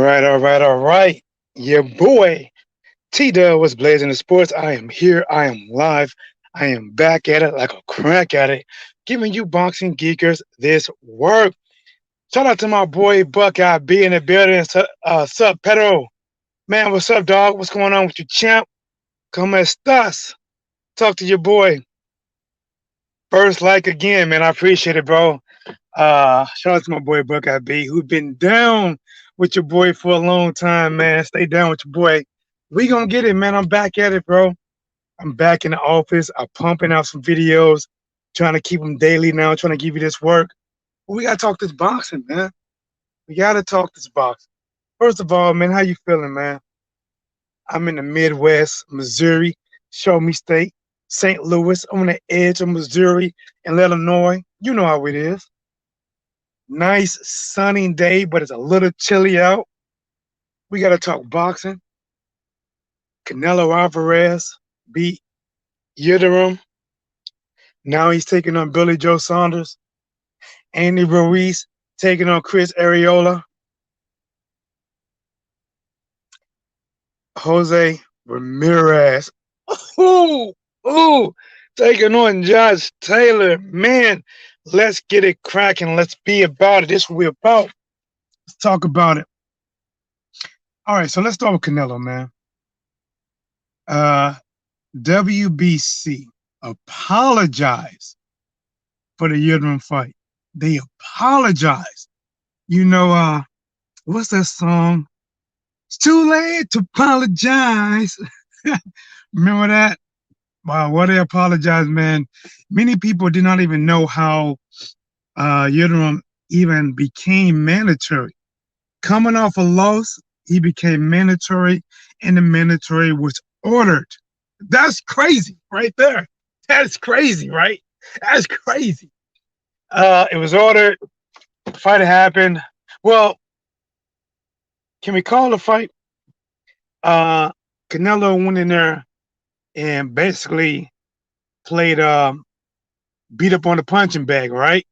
All right. Your boy T Dub was blazing the sports. I am here. I am live. I am back at it like a crack at it, giving you boxing geekers this work. Shout out to my boy Buckeye B in the building. Sup, Pedro? Man, what's up, dog? What's going on with you, champ? Como estas? Talk to your boy. First like again, man. I appreciate it, bro. Shout out to my boy Buckeye B, who's been down with your boy for a long time, man. Stay down with your boy. We gonna get it, man. I'm back at it, bro. I'm back in the office. I'm pumping out some videos, trying to keep them daily now, trying to give you this work. But we gotta talk this boxing, man. We gotta talk this boxing. First of all, man, how you feeling, man? I'm in the Midwest, Missouri, Show Me State, St. Louis. I'm on the edge of Missouri and Illinois. You know how it is. Nice sunny day, but it's a little chilly out. We got to talk boxing. Canelo Alvarez beat Yildirim. Now he's taking on Billy Joe Saunders. Andy Ruiz taking on Chris Arreola. Jose Ramirez. Ooh, ooh, taking on Josh Taylor. Man, let's get it cracking. Let's be about it. This is what we're about. Let's talk about it. All right, so let's start with Canelo, man. WBC apologized for the Yildirim fight. They apologized. What's that song? It's too late to apologize. Remember that? Wow, what they apologized, man. Many people did not even know how Yildirim even became mandatory. Coming off a loss, he became mandatory, and the mandatory was ordered. That's crazy right there. That's crazy, right? That's crazy. It was ordered. Fight happened. Well, can we call the fight? Canelo went in there and basically played beat up on the punching bag, right?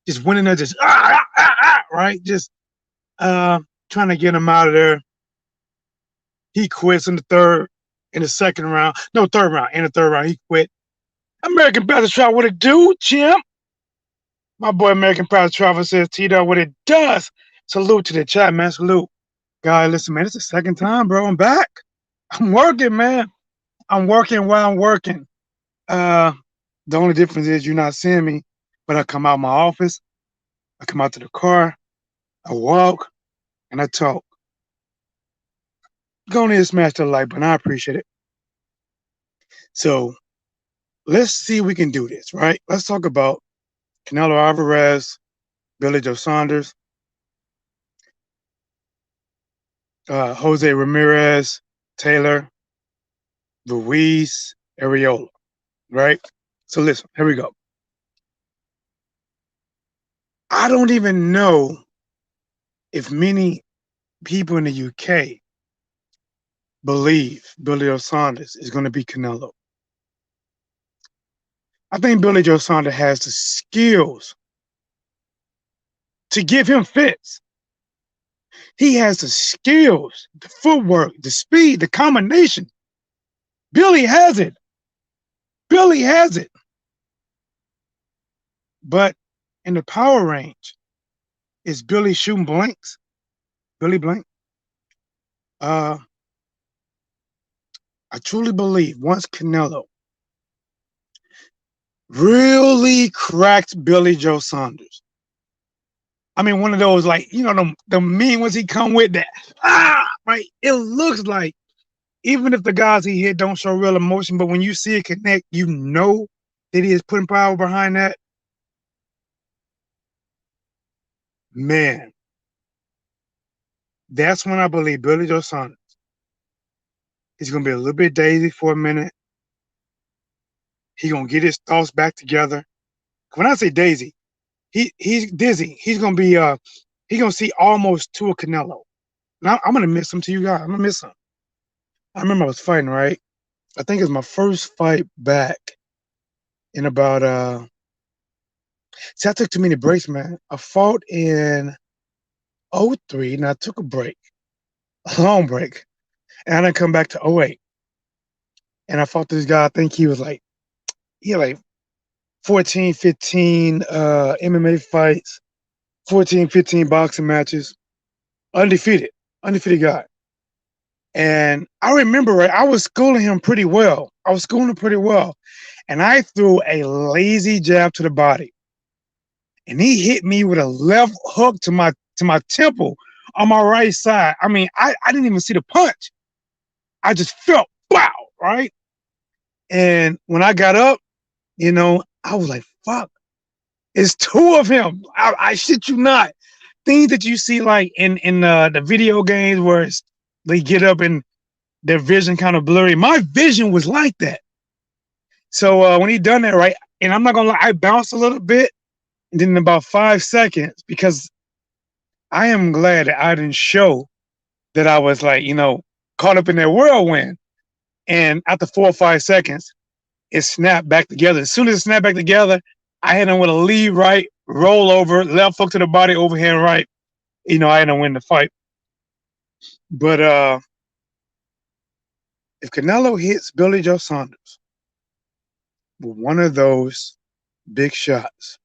Just went in there, just right, just trying to get him out of there. He quits in the second round. No, third round. In the third round, he quit. American Bastard Travel, what it do, champ? My boy American Bastard Travel says, T-Dog, what it does. Salute to the chat, man. Salute. Guy, listen, man, it's the second time, bro. I'm back. I'm working, man. I'm working while I'm working. The only difference is you're not seeing me, but I come out my office, I come out to the car, I walk, and I talk. Go ahead and smash the like button. I appreciate it. So let's see if we can do this, right? Let's talk about Canelo Alvarez, Billy Joe Saunders, Jose Ramirez, Taylor, Ruiz, Arreola, right? So listen, here we go. I don't even know if many people in the UK believe Billy Joe Saunders is going to be Canelo. I think Billy Joe Saunders has the skills to give him fits. He has the skills, the footwork, the speed, the combination. Billy has it. Billy has it. But in the power range, is Billy shooting blanks? Billy blank? I truly believe once Canelo really cracked Billy Joe Saunders. I mean, one of those, like, the mean ones he come with that. Right? It looks like, even if the guys he hit don't show real emotion, but when you see it connect, you know that he is putting power behind that. Man, that's when I believe Billy Joe Saunders is going to be a little bit daisy for a minute. He's going to get his thoughts back together. When I say daisy, he's dizzy. He's going to be he's going to see almost to a Canelo. Now I'm going to miss him to you guys. I'm going to miss him. I remember I was fighting, right? I think it's my first fight back in about see, I took too many breaks, man. I fought in '03 and I took a break. a long break, and I didn't come back to '08. And I fought this guy. I think he had like 14, 15 MMA fights, 14, 15 boxing matches, undefeated, undefeated guy. And I remember, right, I was schooling him pretty well. I was schooling him pretty well. And I threw a lazy jab to the body. And he hit me with a left hook to my temple on my right side. I mean, I didn't even see the punch. I just felt wow, right? And when I got up, I was like, fuck, it's two of him. I shit you not. Things that you see like in the video games where they get up and their vision kind of blurry. My vision was like that. So when he done that, right, and I'm not gonna lie, I bounced a little bit, and then in about 5 seconds, because I am glad that I didn't show that I was like, caught up in that whirlwind. And after 4 or 5 seconds, it snapped back together. As soon as it snapped back together, I had him with a lead right, roll over, left hook to the body, overhand right. I had him win the fight. But if Canelo hits Billy Joe Saunders with one of those big shots,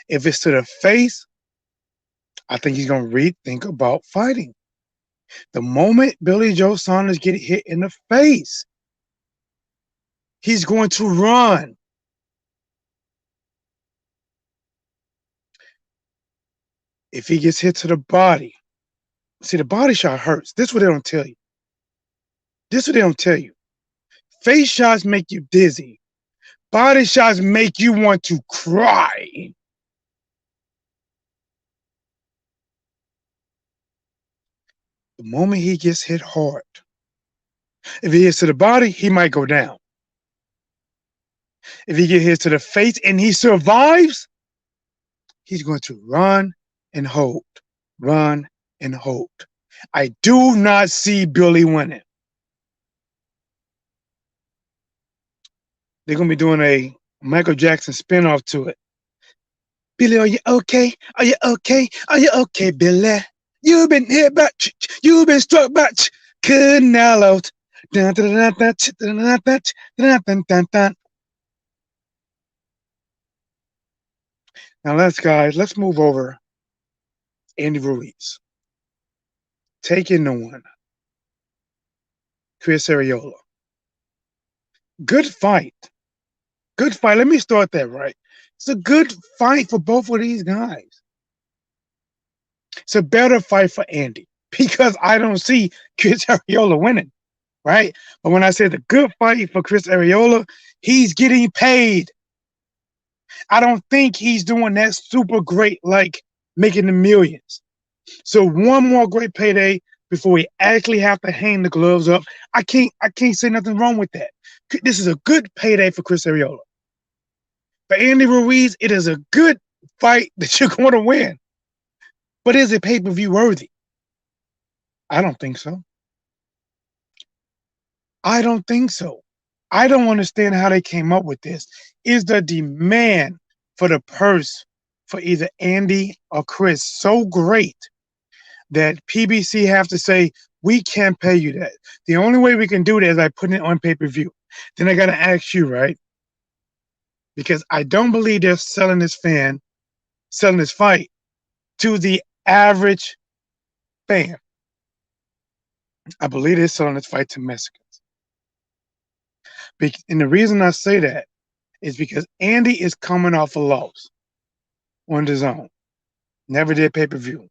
if it's to the face, I think he's going to rethink about fighting. The moment Billy Joe Saunders get hit in the face, he's going to run. If he gets hit to the body, see, the body shot hurts. This is what they don't tell you. This is what they don't tell you. Face shots make you dizzy. Body shots make you want to cry. The moment he gets hit hard, if he hits to the body, he might go down. If he gets hit to the face and he survives, he's going to run and hold, run and hold. I do not see Billy winning. They're going to be doing a Michael Jackson spinoff to it. Billy, are you okay? Are you okay? Are you okay, Billy? You've been hit by, you've been struck by Canelo. Now let's move over. Andy Ruiz. Taking the one. Chris Arreola. Good fight. Good fight. Let me start that right. It's a good fight for both of these guys. It's a better fight for Andy because I don't see Chris Arreola winning, right? But when I say the good fight for Chris Arreola, he's getting paid. I don't think he's doing that super great, like making the millions. So one more great payday before we actually have to hang the gloves up. I can't say nothing wrong with that. This is a good payday for Chris Arreola. For Andy Ruiz, it is a good fight that you're going to win. But is it pay-per-view worthy? I don't think so. I don't think so. I don't understand how they came up with this. Is the demand for the purse for either Andy or Chris so great that PBC have to say, we can't pay you that? The only way we can do that is by putting it on pay-per-view. Then I got to ask you, right? Because I don't believe they're selling this fight to the average fan. I believe they're selling this fight to Mexicans. And the reason I say that is because Andy is coming off a loss on his own. Never did pay-per-view.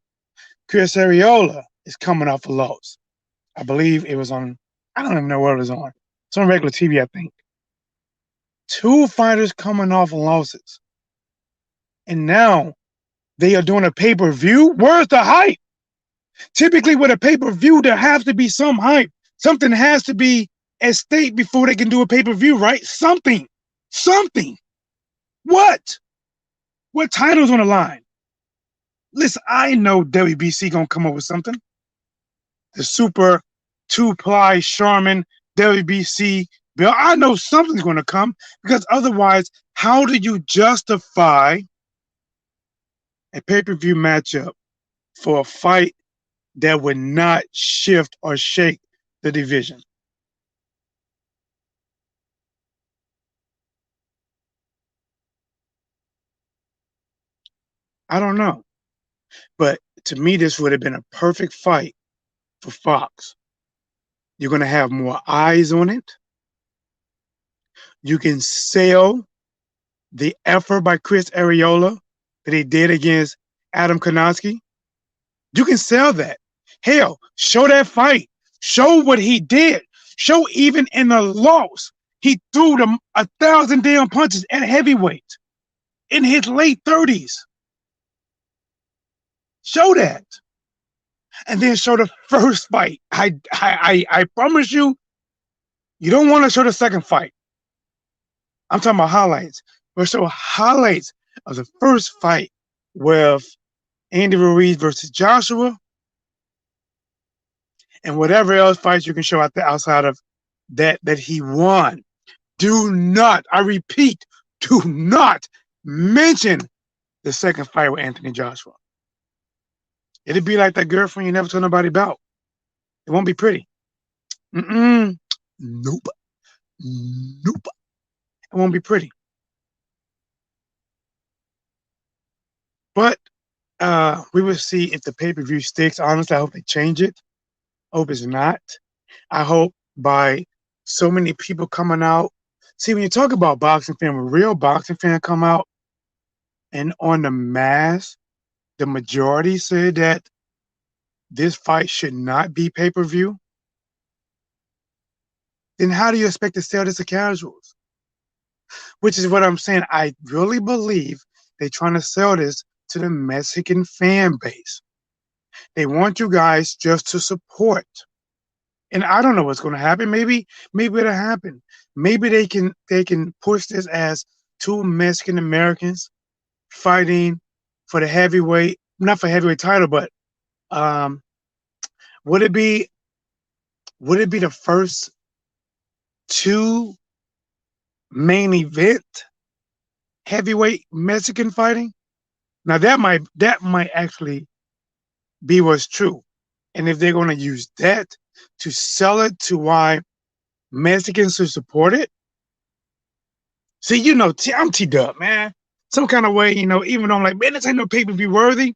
Chris Arreola is coming off a loss. I believe it was on, I don't even know what it was on. It's on regular TV, I think. Two fighters coming off losses. And now they are doing a pay-per-view? Where's the hype? Typically with a pay-per-view, there has to be some hype. Something has to be at stake before they can do a pay-per-view, right? Something. What? What title's on the line? Listen, I know WBC gonna come up with something. The super two-ply Charmin WBC bill. I know something's gonna come because otherwise, how do you justify a pay-per-view matchup for a fight that would not shift or shake the division. I don't know. But to me, this would have been a perfect fight for Fox. You're going to have more eyes on it. You can sell the effort by Chris Arreola that he did against Adam Konoski. You can sell that. Hell, show that fight. Show what he did. Show even in the loss, he threw them 1,000 damn punches at heavyweight in his late 30s. Show that. And then show the first fight. I promise you, you don't want to show the second fight. I'm talking about highlights. But show highlights of the first fight with Andy Ruiz versus Joshua, and whatever else fights you can show out there outside of that he won. Do not, I repeat, do not mention the second fight with Anthony Joshua. It'd be like that girlfriend you never told nobody about. It won't be pretty. Mm-mm. Nope. Nope. It won't be pretty. But we will see if the pay-per-view sticks. Honestly, I hope they change it. I hope it's not. I hope by so many people coming out. See, when you talk about boxing fan, when real boxing fan come out and on the mass, the majority said that this fight should not be pay-per-view, then how do you expect to sell this to casuals? Which is what I'm saying. I really believe they're trying to sell this to the Mexican fan base. They want you guys just to support. And I don't know what's going to happen. Maybe it'll happen. Maybe they can push this as two Mexican Americans fighting for the heavyweight, not for heavyweight title, but um, would it be the first two main event heavyweight Mexican fighting? Now that might actually be what's true. And if they're going to use that to sell it to why Mexicans should support it, see, I'm T-Dub, man. Some kind of way, even though I'm like, man, this ain't no pay-per-view worthy,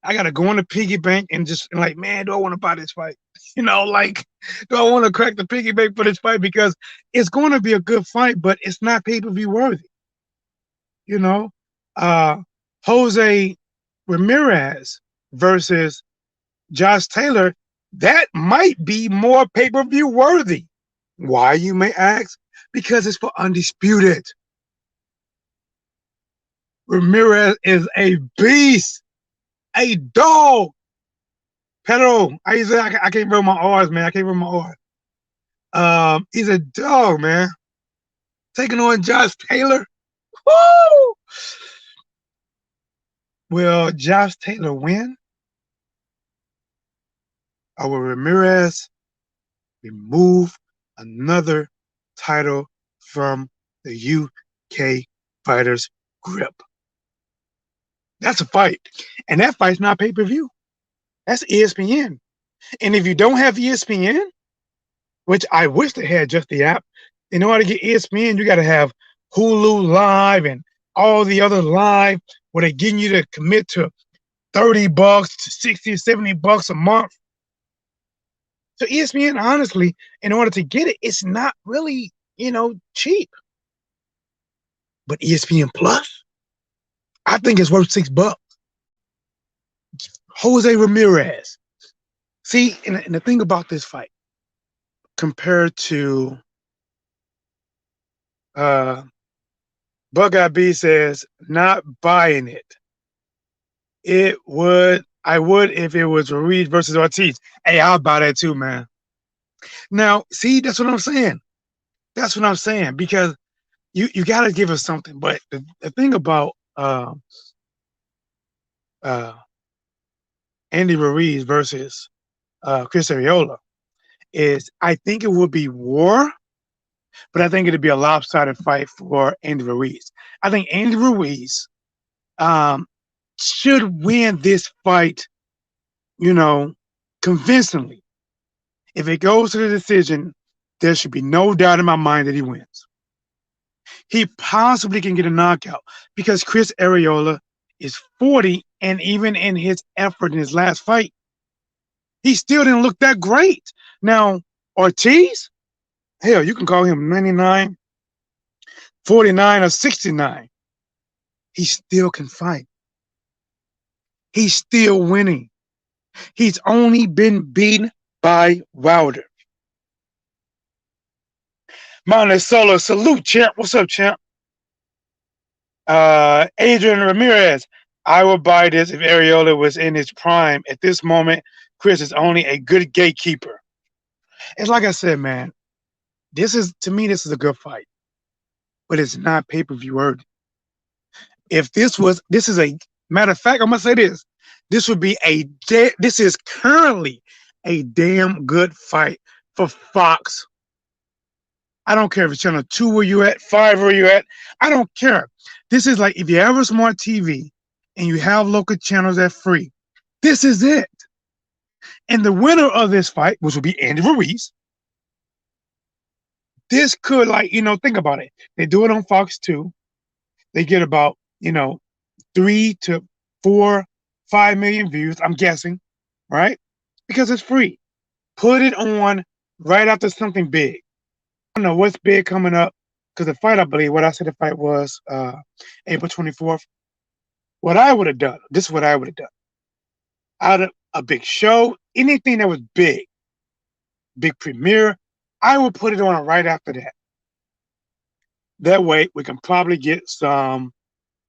I got to go on the piggy bank and just like, man, do I want to buy this fight? Like, do I want to crack the piggy bank for this fight? Because it's going to be a good fight, but it's not pay-per-view worthy. You know, uh, Jose Ramirez versus Josh Taylor, that might be more pay-per-view worthy. Why, you may ask? Because it's for undisputed. Ramirez is a beast, a dog. Pedro, I can't remember my R's, man. I can't remember my R's. He's a dog, man. Taking on Josh Taylor. Woo! Will Josh Taylor win? Or will Ramirez remove another title from the UK fighters' grip? That's a fight. And that fight's not pay-per-view. That's ESPN. And if you don't have ESPN, which I wish they had just the app, in order to get ESPN, you got to have Hulu Live and all the other live where they're getting you to commit to $30 to 60 $70 a month. So ESPN, honestly, in order to get it, it's not really, cheap. But ESPN Plus, I think it's worth $6. Jose Ramirez. See, and the thing about this fight, compared to Buckeye B says, not buying it. I would if it was Ruiz versus Ortiz. Hey, I'll buy that too, man. Now, see, that's what I'm saying. That's what I'm saying, because you got to give us something. But the thing about Andy Ruiz versus Chris Arreola is, I think it would be war, but I think it'd be a lopsided fight for Andy Ruiz. I think Andy Ruiz should win this fight, convincingly. If it goes to the decision, there should be no doubt in my mind that he wins. He possibly can get a knockout because Chris Arreola is 40, and even in his effort in his last fight, he still didn't look that great. Now, Ortiz, hell, you can call him 99, 49, or 69. He still can fight. He's still winning. He's only been beaten by Wilder. Monte Solo, salute, champ. What's up, champ? Adrian Ramirez. I would buy this if Arreola was in his prime. At this moment, Chris is only a good gatekeeper. It's like I said, man. To me, this is a good fight, but it's not pay-per-view worthy. If this is a matter of fact, I'm gonna say this. This is currently a damn good fight for Fox. I don't care if it's channel 2 where you at, 5 where you at. I don't care. This is like if you have a smart TV and you have local channels that free, this is it. And the winner of this fight, which will be Andy Ruiz, this could, think about it. They do it on Fox 2. They get about, 3 to 4, 5 million views, I'm guessing, right? Because it's free. Put it on right after something big. I don't know what's big coming up because the fight, I believe, what I said the fight was April 24th. What I would have done, this is what I would have done. Out of a big show, anything that was big premiere, I would put it on right after that. That way, we can probably get some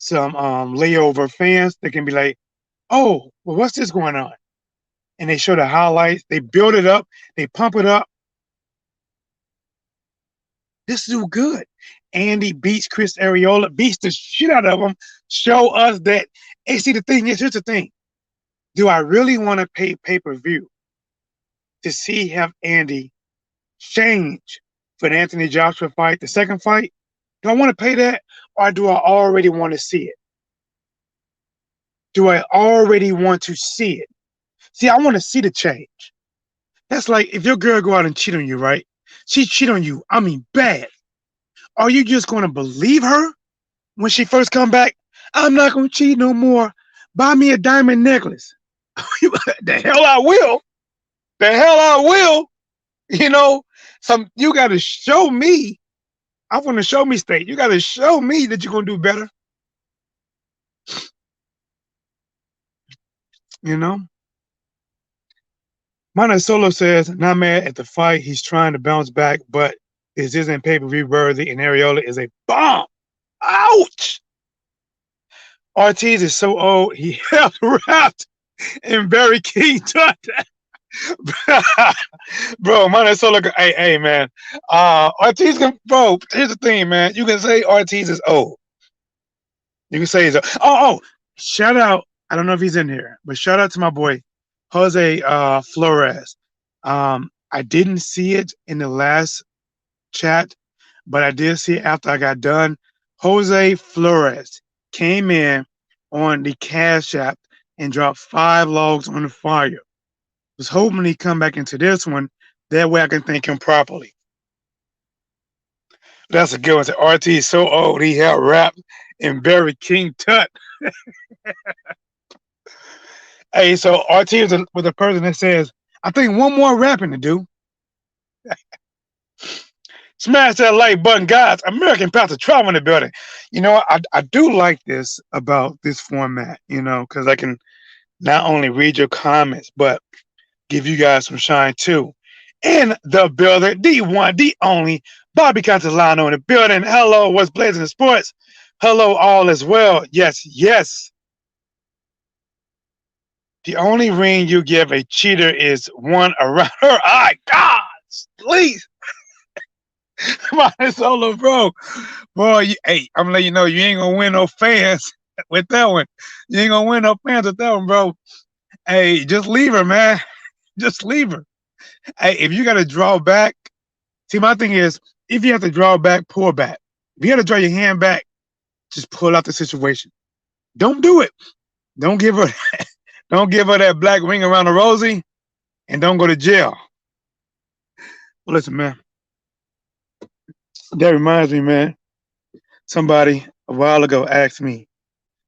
layover fans that can be like, oh, well, what's this going on? And they show the highlights. They build it up. They pump it up. This is good. Andy beats Chris Arreola, beats the shit out of him. Show us that. Hey, see, the thing is, here's the thing. Do I really want to pay pay-per-view to see have Andy change for the Anthony Joshua fight, the second fight? Do I want to pay that, or do I already want to see it? Do I already want to see it? See, I want to see the change. That's like if your girl go out and cheat on you, right? She cheat on you, I mean bad. Are you just going to believe her when she first come back? I'm not going to cheat no more. Buy me a diamond necklace. The hell I will. The hell I will. You got to show me. I'm from the show me state. You got to show me that you're going to do better. Monte Solo says, not mad at the fight. He's trying to bounce back, but this isn't pay-per-view worthy, and Arreola is a bomb. Ouch! Ortiz is so old, he held wrapped in Barry King. Bro, Monte Solo, hey, man. Ortiz bro, here's the thing, man. You can say Ortiz is old. You can say he's old. Oh, shout out. I don't know if he's in here, but shout out to my boy, Jose Flores. I didn't see it in the last chat, but I did see it after I got done. Jose Flores came in on the Cash App and dropped 5 logs on the fire. Was hoping he'd come back into this one. That way I can thank him properly. That's a good one. RT is so old, he held rap in Barry King Tut. Hey, so RT is with a person that says, I think one more rapping to do. Smash that like button, guys. American Path of Trauma in the building. I do like this about this format, because I can not only read your comments, but give you guys some shine too. In the building, the one, the only, Bobby Catalano in the building. Hello, what's blazing in sports? Hello, all as well. Yes. The only ring you give a cheater is one around her eye. God, please. My solo, bro. Boy, hey, I'm gonna let you know you ain't gonna win no fans with that one. You ain't gonna win no fans with that one, bro. Hey, just leave her, man. Just leave her. Hey, if you gotta draw back, see, my thing is, if you have to draw back, pull back. If you gotta draw your hand back, just pull out the situation. Don't do it. Don't give her that black ring around the rosy and don't go to jail. Well, listen, man, that reminds me, man. Somebody a while ago asked me,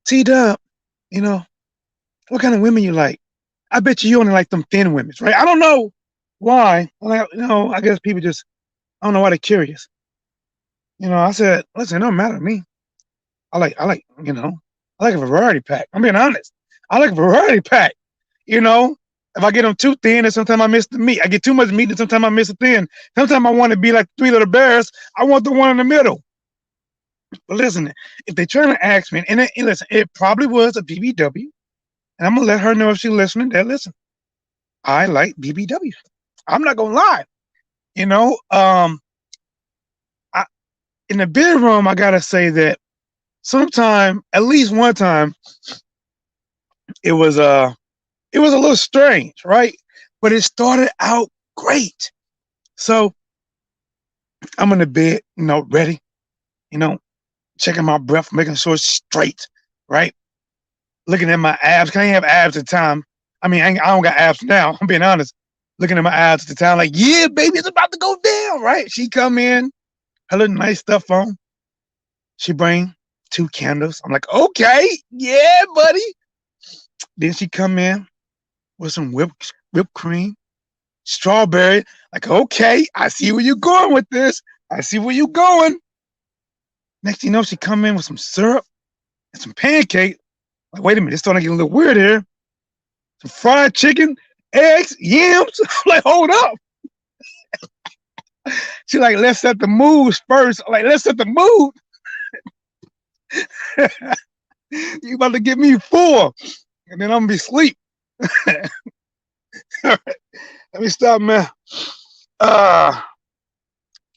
T Dub, you know, what kind of women you like? I bet you only like them thin women, right? I don't know why. Like, I guess people just, I don't know why they're curious. I said, listen, it don't matter to me. I like a variety pack. I'm being honest. I like a variety pack. You know, if I get them too thin, and sometimes I miss the meat. I get too much meat, and sometimes I miss the thin. Sometimes I want to be like Three Little Bears. I want the one in the middle. But listen, if they're trying to ask me, and listen, it probably was a BBW, and I'm gonna let her know if she's listening. That listen, I like BBW. I'm not gonna lie. You know, I, in the bedroom, I gotta say that sometime, at least one time, it was it was a little strange, right? But it started out great. So I'm in the bed, ready, you know, checking my breath, making sure it's straight, right? Looking at my abs. Can I have abs at the time? I mean, I don't got abs now. I'm being honest. Looking at my abs at the time, like, yeah, baby, it's about to go down, right? She come in, her little nice stuff on. She bring 2 candles. I'm like, okay, yeah, buddy. Then she come in with some whipped cream, strawberry. Like, okay, I see where you're going with this. I see where you're going. Next thing you know, she come in with some syrup and some pancake. Like, wait a minute, it's starting to get a little weird here. Some fried chicken, eggs, yams. I'm like, hold up. She like, let's set the mood first. I'm like, let's set the mood. You about to get me 4, and then I'm gonna be asleep. Let me stop, man. Uh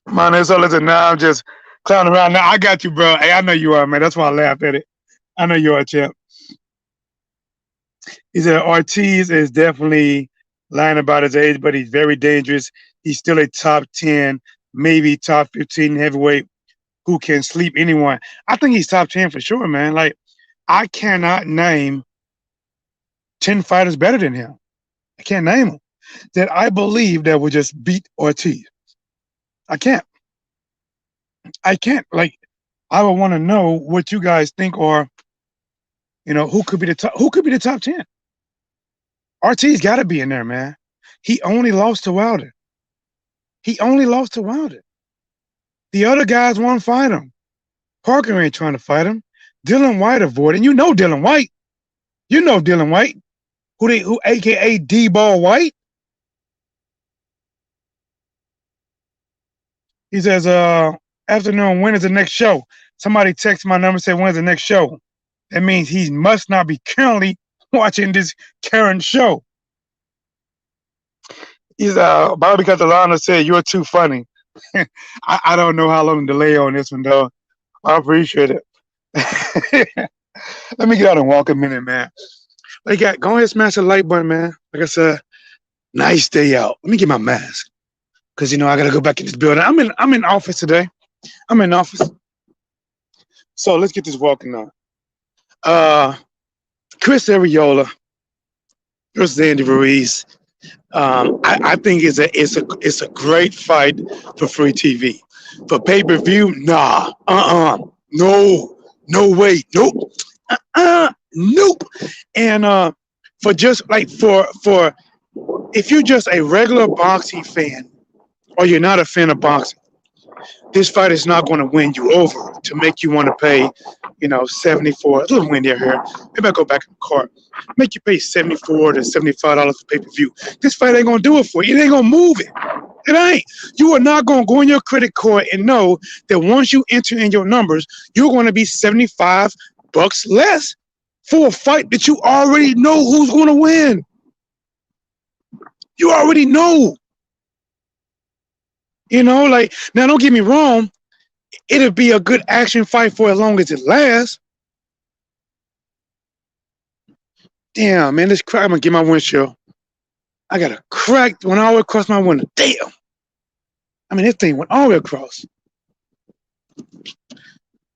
Man, so listen, now I'm just clowning around. Now I got you, bro. Hey, I know you are, man. That's why I laughed at it. I know you are, champ. He said Ortiz is definitely lying about his age, but he's very dangerous. He's still a top 10, maybe top 15 heavyweight who can sleep anyone. I think he's top 10 for sure, man. Like, I cannot name 10 fighters better than him. I can't name them that I believe that will just beat Ortiz. I can't. I can't. Like, I would want to know what you guys think, or who could be the top. Who could be the top 10? Ortiz got to be in there, man. He only lost to Wilder. He only lost to Wilder. The other guys won't fight him. Parker ain't trying to fight him. Dylan White avoided. You know Dylan White. You know Dylan White, who AKA D-Ball White. He says, afternoon, when is the next show? Somebody texted my number and said, when's the next show? That means he must not be currently watching this current show. He's Bobby Catalano said, you're too funny. I don't know how long the delay on this one, though. I appreciate it. Let me get out and walk a minute, man. Like, go ahead, smash the like button, man. Like I said, nice day out. Let me get my mask, because I gotta go back in this building. I'm in office today. I'm in office. So let's get this walking on. Chris Arreola versus Andy Ruiz. I think it's a great fight for free TV. For pay-per-view, nah, no way, nope, nope. And for just like for if you're just a regular boxing fan, or you're not a fan of boxing, this fight is not going to win you over to make you want to pay, 74. It's a little windy here. Maybe I go back in the car. Make you pay $74 to $75 for pay-per-view. This fight ain't going to do it for you. It ain't going to move it. It ain't. You are not going to go in your credit card and know that once you enter in your numbers, you're going to be $75 less for a fight that you already know who's going to win. You already know. Like, now don't get me wrong, it'll be a good action fight for as long as it lasts. Damn, man, this crack, I'm gonna get my windshield. I got a crack went all the way across my window. Damn. I mean, this thing went all the way across.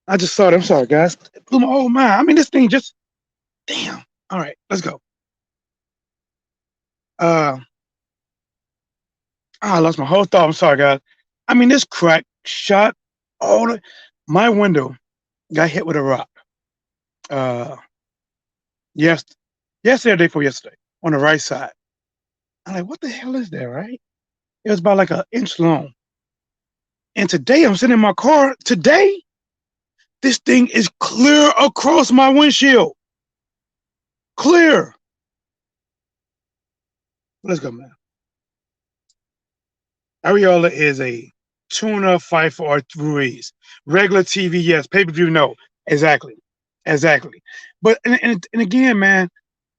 I just saw it. I'm sorry, guys. It blew my whole mind. I mean, this thing just, damn. All right, let's go. I lost my whole thought. I'm sorry, guys. I mean, this crack shot all the, my window got hit with a rock. Uh, yes, yesterday, or day before yesterday, on the right side. I'm like, what the hell is that? Right? It was about like an inch long. And today, I'm sitting in my car. Today, this thing is clear across my windshield. Clear. Let's go, man. Arreola is a tuna fight for Ruiz. Regular TV, yes. Pay per view, no. Exactly. Exactly. But, and again, man,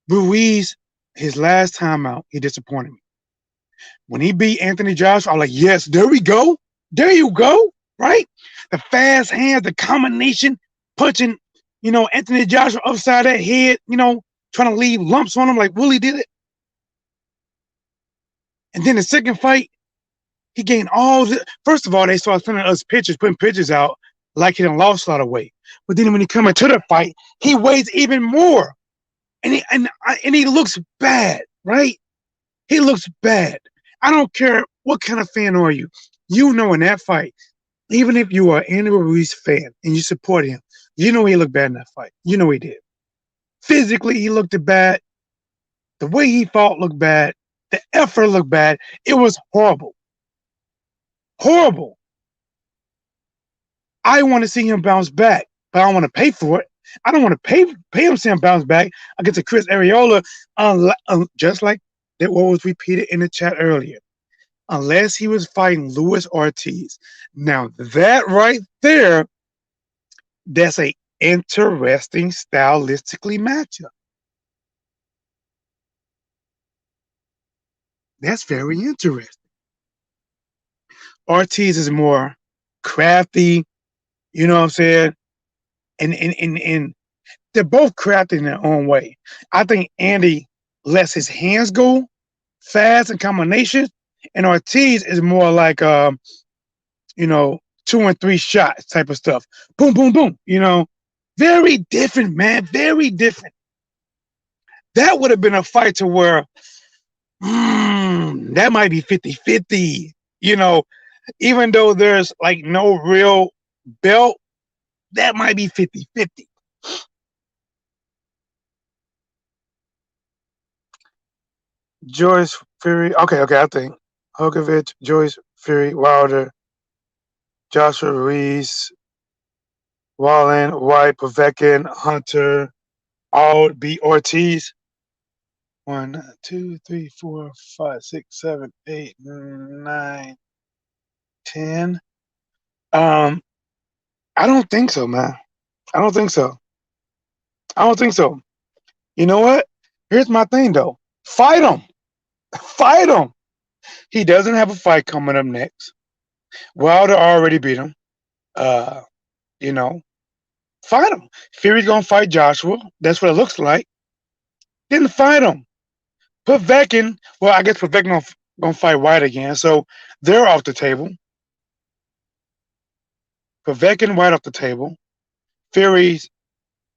Ruiz, his last time out, he disappointed me. When he beat Anthony Joshua, I was like, yes, there we go. There you go. Right? The fast hands, the combination, punching, Anthony Joshua upside that head, trying to leave lumps on him like Willie did it. And then the second fight, he gained all the. First of all, they started sending us pictures, putting pictures out like he done lost a lot of weight. But then when he come into the fight, he weighs even more, and he looks bad, right? He looks bad. I don't care what kind of fan are you. You know, in that fight, even if you are an Andy Ruiz fan and you support him, you know he looked bad in that fight. You know he did. Physically, he looked bad. The way he fought looked bad. The effort looked bad. It was horrible. Horrible. I want to see him bounce back, but I don't want to pay for it. I don't want to pay him to see him bounce back against a Chris Arreola, just like that what was repeated in the chat earlier. Unless he was fighting Luis Ortiz. Now that right there, that's a interesting stylistically matchup. That's very interesting. Ortiz is more crafty, you know what I'm saying? And they're both crafty in their own way. I think Andy lets his hands go fast and combinations, and Ortiz is more like you know, 2 and 3 shots type of stuff. Boom, boom, boom. Very different, man. Very different. That would have been a fight to where that might be 50-50. Even though there's like no real belt, that might be 50-50. Joyce Fury. Okay. I think Hogovich, Joyce Fury, Wilder, Joshua Ruiz, Wallen, White, Povetkin, Hunter, all beat Ortiz. 1, 2, 3, 4, 5, 6, 7, 8, 9, 10. I don't think so, man. I don't think so. I don't think so. You know what? Here's my thing, though. Fight him. Fight him. He doesn't have a fight coming up next. Wilder already beat him. Uh, you know, fight him. Fury's gonna fight Joshua. That's what it looks like. Then fight him. Povetkin. Well, I guess Povetkin gonna fight White again, so they're off the table. Povetkin, White off the table. Fury's,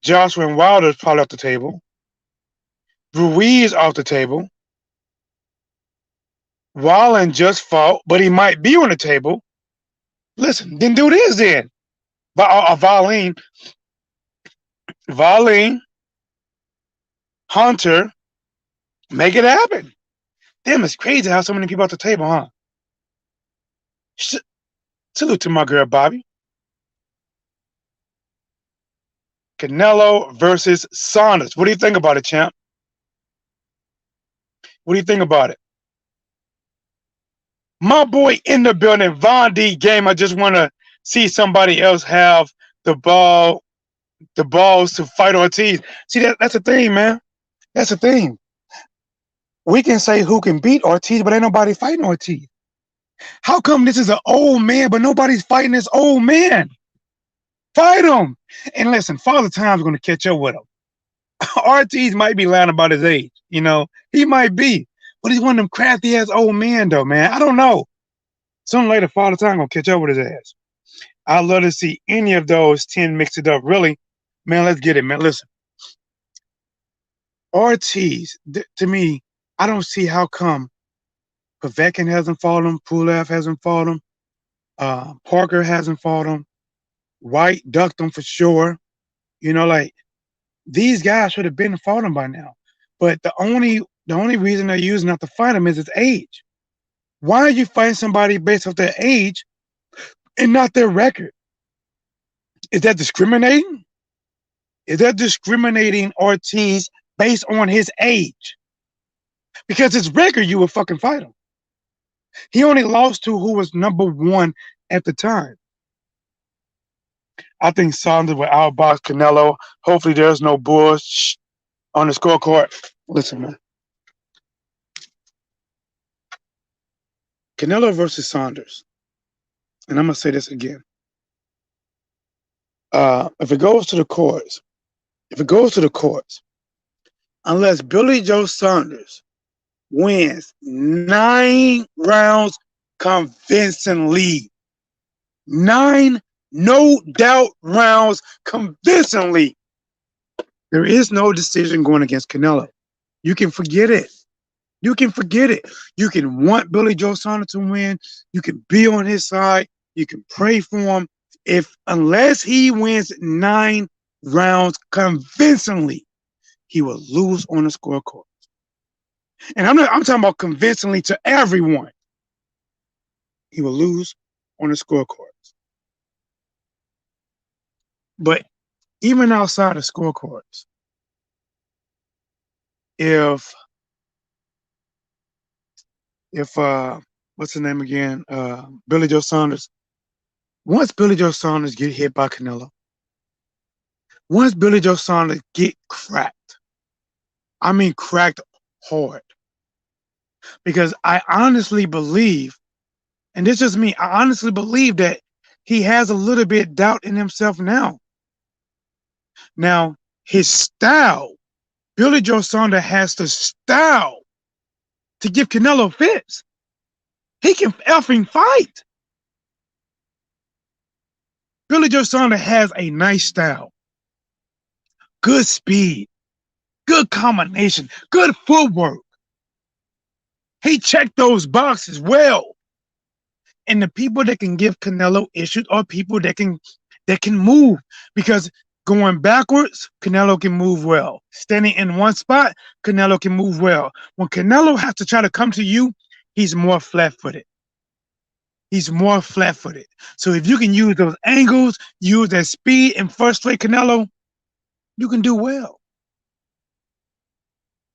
Joshua, and Wilder's probably off the table. Ruiz off the table. Wallen just fought, but he might be on the table. Listen, then do this then. Valine, Hunter, make it happen. Damn, it's crazy how so many people at the table, huh? Salute to my girl Bobby. Canelo versus Saunders. What do you think about it, champ? What do you think about it? My boy in the building, Von D Game. I just want to see somebody else have the balls to fight Ortiz. See, that's the thing, man. That's the thing. We can say who can beat Ortiz, but ain't nobody fighting Ortiz. How come this is an old man, but nobody's fighting this old man? Fight him. And listen, Father Time's going to catch up with him. Ortiz might be lying about his age. He might be. But he's one of them crafty ass old men, though, man. I don't know. Sooner or later, Father Time going to catch up with his ass. I'd love to see any of those 10 mix it up. Really, man, let's get it, man. Listen. Ortiz, to me, I don't see how come Povetkin hasn't fought him. Pulev hasn't fought him. Parker hasn't fought him. White ducked him for sure. Like these guys should have been fought him by now. But the only reason they're using not to fight him is his age. Why are you fighting somebody based off their age and not their record? Is that discriminating? Is that discriminating Ortiz based on his age? Because his record, you would fucking fight him. He only lost to who was number one at the time. I think Saunders will outbox Canelo. Hopefully, there's no bullshit on the scorecard. Listen, man. Canelo versus Saunders. And I'm going to say this again. If it goes to the courts, unless Billy Joe Saunders wins 9 rounds convincingly, 9 no doubt rounds convincingly, there is no decision going against Canelo. You can forget it. You can want Billy Joe Saunders to win. You can be on his side. You can pray for him. Unless he wins 9 rounds convincingly, he will lose on the scorecard. And I'm talking about convincingly to everyone. He will lose on the scorecards. But even outside of scorecards, if what's the name again? Billy Joe Saunders. Once Billy Joe Saunders get hit by Canelo, once Billy Joe Saunders get cracked, I mean cracked hard. Because I honestly believe, and this is me, I honestly believe that he has a little bit of doubt in himself now. Now, his style, Billy Joe Saunders has the style to give Canelo fits. He can effing fight. Billy Joe Saunders has a nice style. Good speed. Good combination. Good footwork. He checked those boxes well. And the people that can give Canelo issues are people that can move. Because going backwards, Canelo can move well. Standing in one spot, Canelo can move well. When Canelo has to try to come to you, he's more flat-footed. So if you can use those angles, use that speed and frustrate Canelo, you can do well.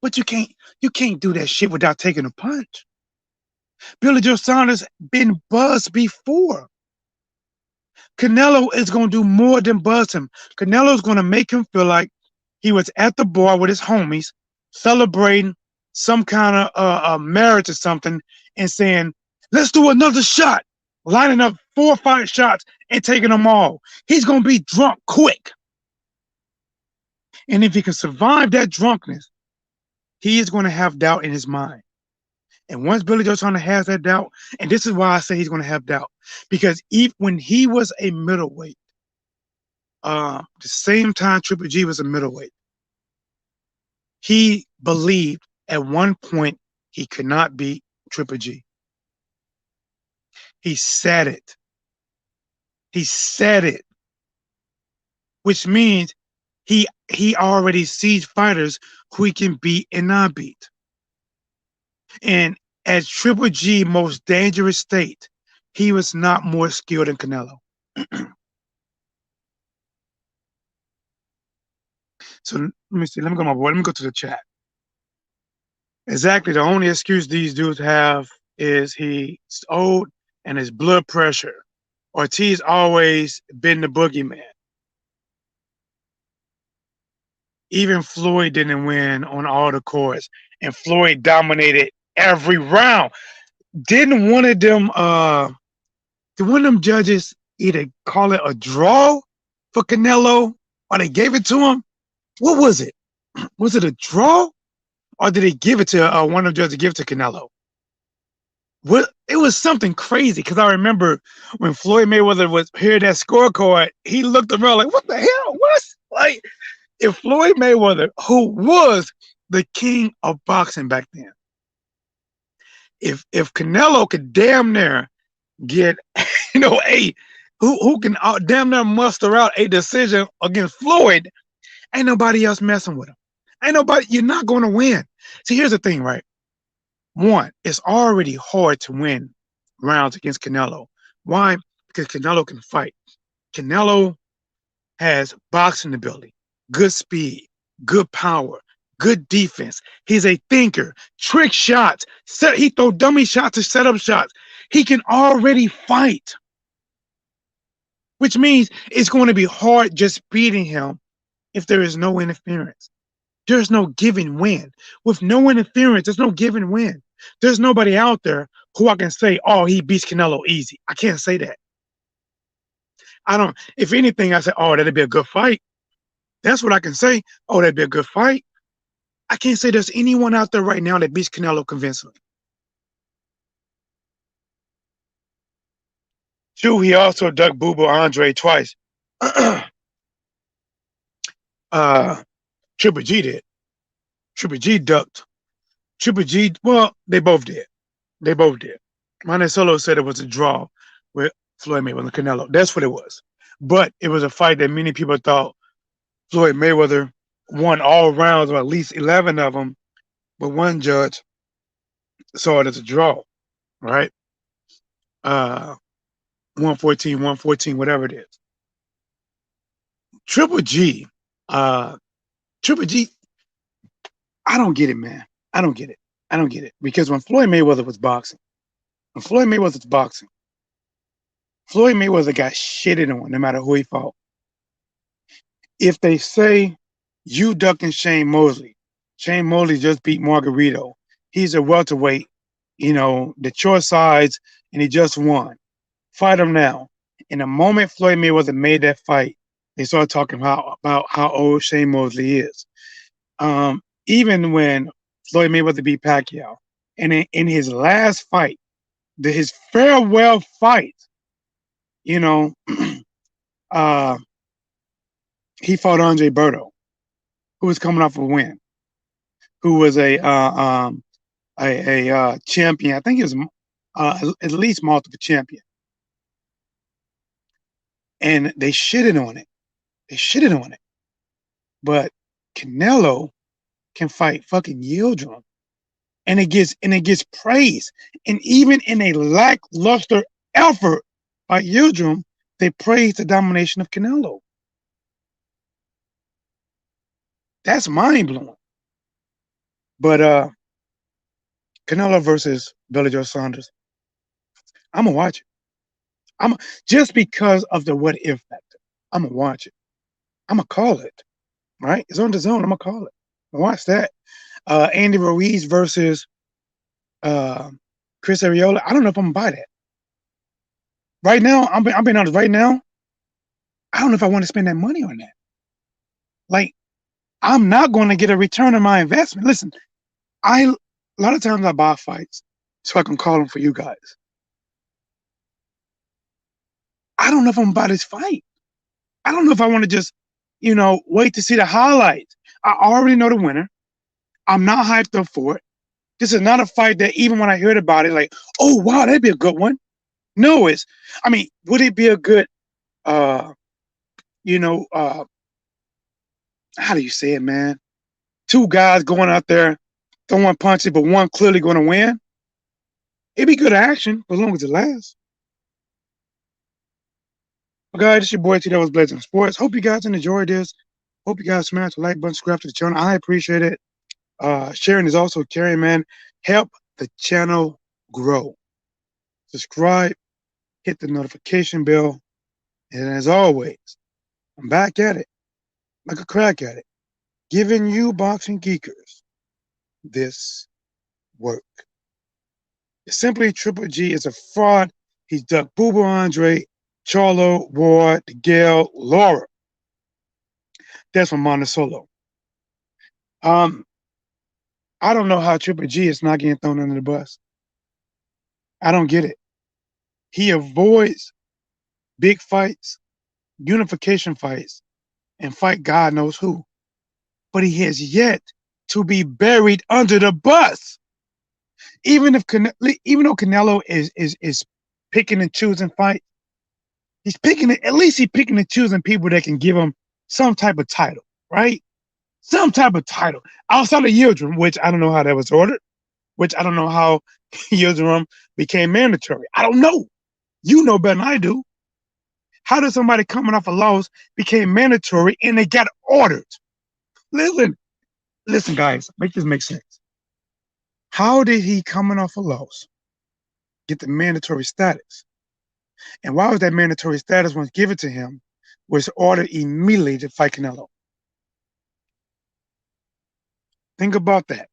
But you can't do that shit without taking a punch. Billy Joe Saunders been buzzed before. Canelo is going to do more than buzz him. Canelo is going to make him feel like he was at the bar with his homies, celebrating some kind of marriage or something, and saying, let's do another shot, lining up 4 or 5 shots and taking them all. He's going to be drunk quick. And if he can survive that drunkenness, he is going to have doubt in his mind. And once Billy Joe Saunders has that doubt, and this is why I say he's going to have doubt, because when he was a middleweight, the same time Triple G was a middleweight, he believed at one point he could not beat Triple G. He said it. Which means he already sees fighters who he can beat and not beat. And at Triple G most dangerous state, he was not more skilled than Canelo. So let me see. Let me go, my boy. Let me go to the chat. Exactly. The only excuse these dudes have is he's old and his blood pressure. Ortiz always been the boogeyman. Even Floyd didn't win on all the courts, and Floyd dominated every round. Didn't one of them judges either call it a draw for Canelo or they gave it to him? What was it? Was it a draw or did they give it to one of the judges give it to Canelo? It was something crazy because I remember when Floyd Mayweather was hearing that scorecard, he looked around like, what the hell? What's like if Floyd Mayweather, who was the king of boxing back then, If Canelo could damn near get a who can damn near muster out a decision against Floyd, ain't nobody else messing with him. Ain't nobody. You're not going to win. See, here's the thing, right? One, it's already hard to win rounds against Canelo. Why? Because Canelo can fight. Canelo has boxing ability, good speed, good power, good defense. He's a thinker, trick shots. He throw dummy shots to set up shots. He can already fight, which means it's going to be hard just beating him if there is no interference. There's no give and win. With no interference, there's no give and win. There's nobody out there who I can say, oh, he beats Canelo easy. I can't say that. I don't, if anything, I say, oh, that'd be a good fight. That's what I can say. Oh, that'd be a good fight. I can't say there's anyone out there right now that beats Canelo convincingly. True, he also ducked Boobo Andre twice. uh, Triple G did. Triple G ducked. Triple G, well, they both did. They both did. Monticello said it was a draw with Floyd Mayweather and Canelo. That's what it was. But it was a fight that many people thought Floyd Mayweather won all rounds, or at least 11 of them. But one judge saw it as a draw, right? 114, 114, whatever it is. Triple G, uh, Triple G, I don't get it, man. I don't get it. I don't get it. Because when Floyd Mayweather was boxing, Floyd Mayweather got shitted on no matter who he fought. If they say you ducking Shane Mosley just beat Margarito. He's a welterweight, the short sides, and he just won. Fight him now. In the moment Floyd Mayweather made that fight, they started talking about how old Shane Mosley is. Even when Floyd Mayweather beat Pacquiao, and in his last fight, his farewell fight, he fought Andre Berto, who was coming off a win, who was a champion. I think he was at least multiple champion. And they shitted on it. But Canelo can fight fucking Yildirim, and it gets praise. And even in a lackluster effort by Yildirim, they praise the domination of Canelo. That's mind blowing. But Canelo versus Billy Joe Saunders, I'm gonna watch it. Just because of the what if factor. I'm gonna watch it. I'm gonna call it. Right? It's on the zone. I'm gonna call it. Watch that. Andy Ruiz versus Chris Arreola. I don't know if I'm gonna buy that. Right now, I'm being honest. Right now, I don't know if I want to spend that money on that. Like, I'm not going to get a return on my investment. Listen, a lot of times I buy fights so I can call them for you guys. I don't know if I'm gonna buy this fight. I don't know if I want to just, wait to see the highlights. I already know the winner. I'm not hyped up for it. This is not a fight that even when I heard about it, like, oh wow, that'd be a good one. No, would it be a good, how do you say it, man? Two guys going out there throwing punches, but one clearly going to win. It'd be good action as long as it lasts. Well, guys, it's your boy T. That was Blazing Sports. Hope you guys enjoyed this. Hope you guys smash the like button, subscribe to the channel. I appreciate it. Sharing is also caring, man. Help the channel grow. Subscribe, hit the notification bell, and as always, I'm back at it, like a crack at it, giving you boxing geekers this work. It's simply Triple G is a fraud. He's ducked Booba Andre, Charlo, Ward, Miguel, Laura. That's from Monticello. I don't know how Triple G is not getting thrown under the bus. I don't get it. He avoids big fights, unification fights, and fight God knows who. But he has yet to be buried under the bus. Even though Canelo is picking and choosing fight, he's picking it. At least he's picking and choosing people that can give him some type of title, right? Some type of title outside of Yildirim, which I don't know how that was ordered. Which I don't know how Yildirim became mandatory. I don't know. You know better than I do. How did somebody coming off a loss became mandatory and they got ordered? Listen, listen, guys, make this make sense. How did he coming off a loss get the mandatory status? And why was that mandatory status once given to him was ordered immediately to fight Canelo? Think about that.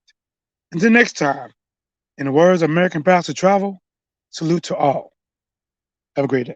Until next time, in the words of American Pastor Travel, salute to all. Have a great day.